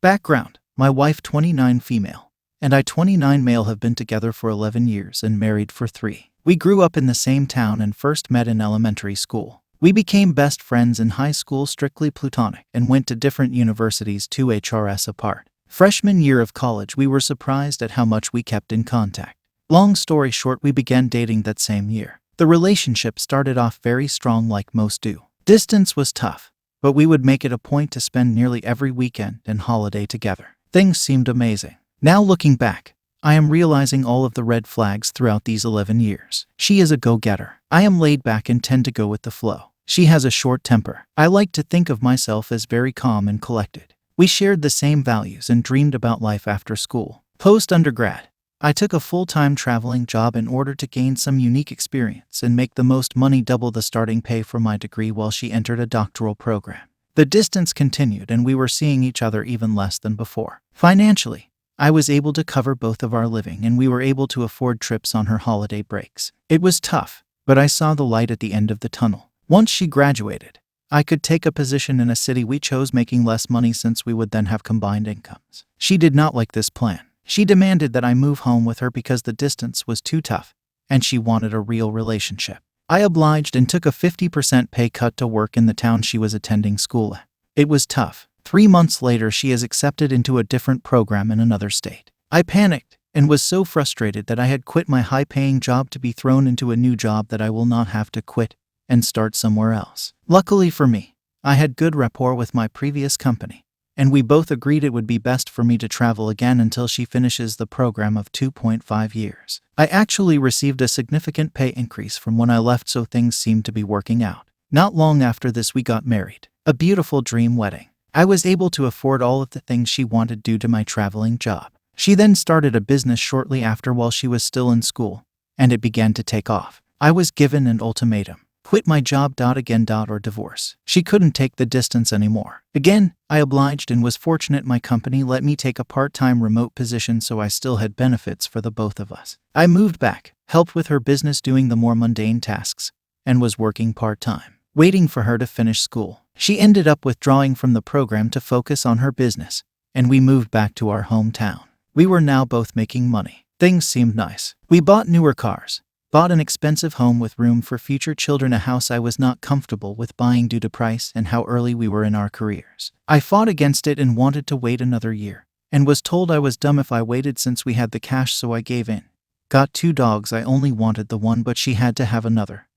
Background: my wife 29 female, and I 29 male have been together for 11 years and married for 3. We grew up in the same town and first met in elementary school. We became best friends in high school, strictly platonic, and went to different universities 2 HRS apart. Freshman year of college, we were surprised at how much we kept in contact. Long story short, we began dating that same year. The relationship started off very strong like most do. Distance was tough, but we would make it a point to spend nearly every weekend and holiday together. Things seemed amazing. Now looking back, I am realizing all of the red flags throughout these 11 years. She is a go-getter. I am laid back and tend to go with the flow. She has a short temper. I like to think of myself as very calm and collected. We shared the same values and dreamed about life after school. Post-undergrad, I took a full-time traveling job in order to gain some unique experience and make the most money, double the starting pay for my degree, while she entered a doctoral program. The distance continued and we were seeing each other even less than before. Financially, I was able to cover both of our living and we were able to afford trips on her holiday breaks. It was tough, but I saw the light at the end of the tunnel. Once she graduated, I could take a position in a city we chose, making less money since we would then have combined incomes. She did not like this plan. She demanded that I move home with her because the distance was too tough, and she wanted a real relationship. I obliged and took a 50% pay cut to work in the town she was attending school at. It was tough. 3 months later, she is accepted into a different program in another state. I panicked and was so frustrated that I had quit my high-paying job to be thrown into a new job that I will not have to quit and start somewhere else. Luckily for me, I had good rapport with my previous company, and we both agreed it would be best for me to travel again until she finishes the program of 2.5 years. I actually received a significant pay increase from when I left, so things seemed to be working out. Not long after this, we got married. A beautiful dream wedding. I was able to afford all of the things she wanted due to my traveling job. She then started a business shortly after while she was still in school, and it began to take off. I was given an ultimatum: quit my job, or divorce. She couldn't take the distance anymore. Again, I obliged and was fortunate my company let me take a part-time remote position, so I still had benefits for the both of us. I moved back, helped with her business doing the more mundane tasks, and was working part-time, waiting for her to finish school. She ended up withdrawing from the program to focus on her business, and we moved back to our hometown. We were now both making money. Things seemed nice. We bought newer cars, bought an expensive home with room for future children, a house I was not comfortable with buying due to price and how early we were in our careers. I fought against it and wanted to wait another year, and was told I was dumb if I waited since we had the cash, so I gave in. Got 2 dogs, I only wanted the one, but she had to have another.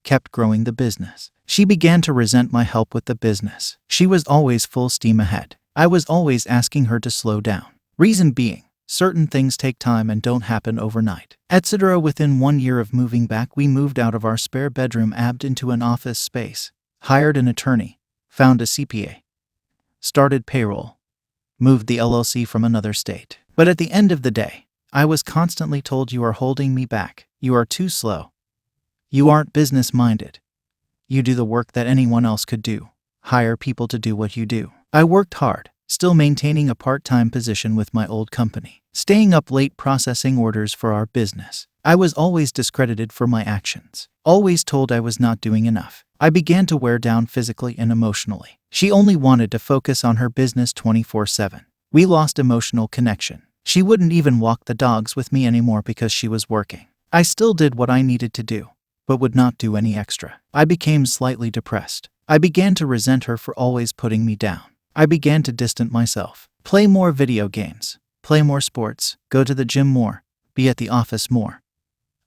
Kept growing the business. She began to resent my help with the business. She was always full steam ahead. I was always asking her to slow down. Reason being, certain things take time and don't happen overnight, etc. Within 1 year of moving back, we moved out of our spare bedroom, abbed into an office space, hired an attorney, found a CPA, started payroll, moved the LLC from another state. But at the end of the day, I was constantly told, you are holding me back, you are too slow, you aren't business-minded, you do the work that anyone else could do, hire people to do what you do. I worked hard, still maintaining a part-time position with my old company, staying up late processing orders for our business. I was always discredited for my actions, always told I was not doing enough. I began to wear down physically and emotionally. She only wanted to focus on her business 24/7. We lost emotional connection. She wouldn't even walk the dogs with me anymore because she was working. I still did what I needed to do, but would not do any extra. I became slightly depressed. I began to resent her for always putting me down. I began to distance myself, play more video games, play more sports, go to the gym more, be at the office more,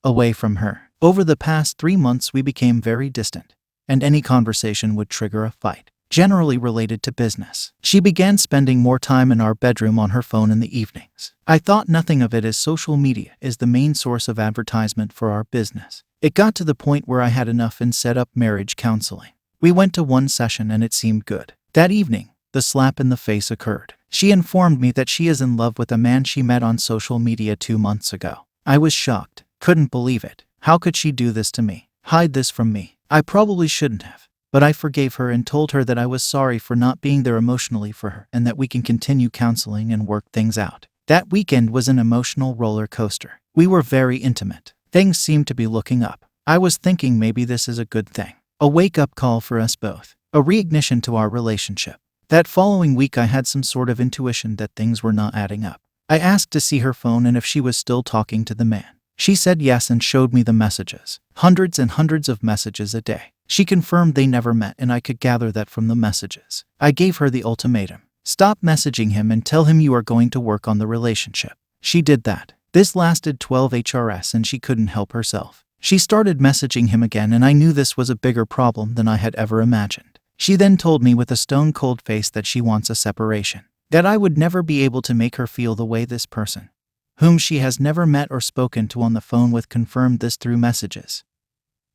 away from her. Over the past 3 months, we became very distant, and any conversation would trigger a fight, generally related to business. She began spending more time in our bedroom on her phone in the evenings. I thought nothing of it, as social media is the main source of advertisement for our business. It got to the point where I had enough and set up marriage counseling. We went to one session and it seemed good. That evening, the slap in the face occurred. She informed me that she is in love with a man she met on social media 2 months ago. I was shocked, couldn't believe it. How could she do this to me? Hide this from me? I probably shouldn't have, but I forgave her and told her that I was sorry for not being there emotionally for her and that we can continue counseling and work things out. That weekend was an emotional roller coaster. We were very intimate. Things seemed to be looking up. I was thinking maybe this is a good thing. A wake-up call for us both. A reignition to our relationship. That following week I had some sort of intuition that things were not adding up. I asked to see her phone and if she was still talking to the man. She said yes and showed me the messages. Hundreds and hundreds of messages a day. She confirmed they never met and I could gather that from the messages. I gave her the ultimatum. Stop messaging him and tell him you are going to work on the relationship. She did that. This lasted 12 HRS and she couldn't help herself. She started messaging him again and I knew this was a bigger problem than I had ever imagined. She then told me with a stone-cold face that she wants a separation. That I would never be able to make her feel the way this person, whom she has never met or spoken to on the phone with, confirmed this through messages,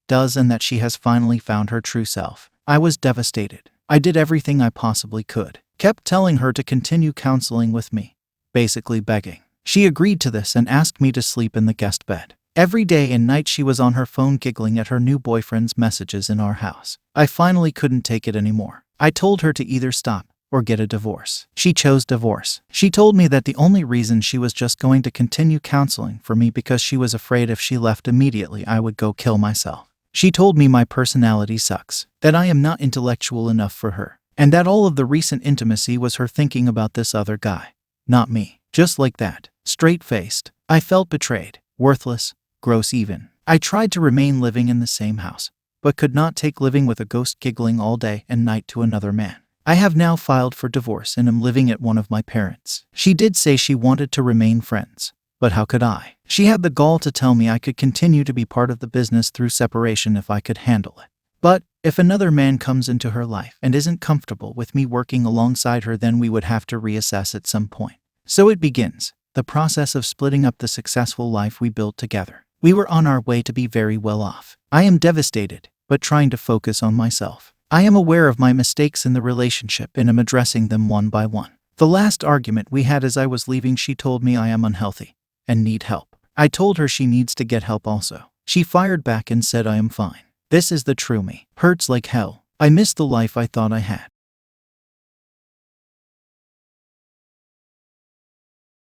does, and that she has finally found her true self. I was devastated. I did everything I possibly could. Kept telling her to continue counseling with me, basically begging. She agreed to this and asked me to sleep in the guest bed. Every day and night she was on her phone giggling at her new boyfriend's messages in our house. I finally couldn't take it anymore. I told her to either stop or get a divorce. She chose divorce. She told me that the only reason she was just going to continue counseling for me because she was afraid if she left immediately I would go kill myself. She told me my personality sucks, that I am not intellectual enough for her, and that all of the recent intimacy was her thinking about this other guy, not me. Just like that, straight-faced. I felt betrayed, worthless, gross even. I tried to remain living in the same house, but could not take living with a ghost giggling all day and night to another man. I have now filed for divorce and am living at one of my parents'. She did say she wanted to remain friends, but how could I? She had the gall to tell me I could continue to be part of the business through separation if I could handle it. But if another man comes into her life and isn't comfortable with me working alongside her, then we would have to reassess at some point. So it begins, the process of splitting up the successful life we built together. We were on our way to be very well off. I am devastated, but trying to focus on myself. I am aware of my mistakes in the relationship and am addressing them one by one. The last argument we had as I was leaving, she told me I am unhealthy and need help. I told her she needs to get help also. She fired back and said I am fine. This is the true me. Hurts like hell. I miss the life I thought I had.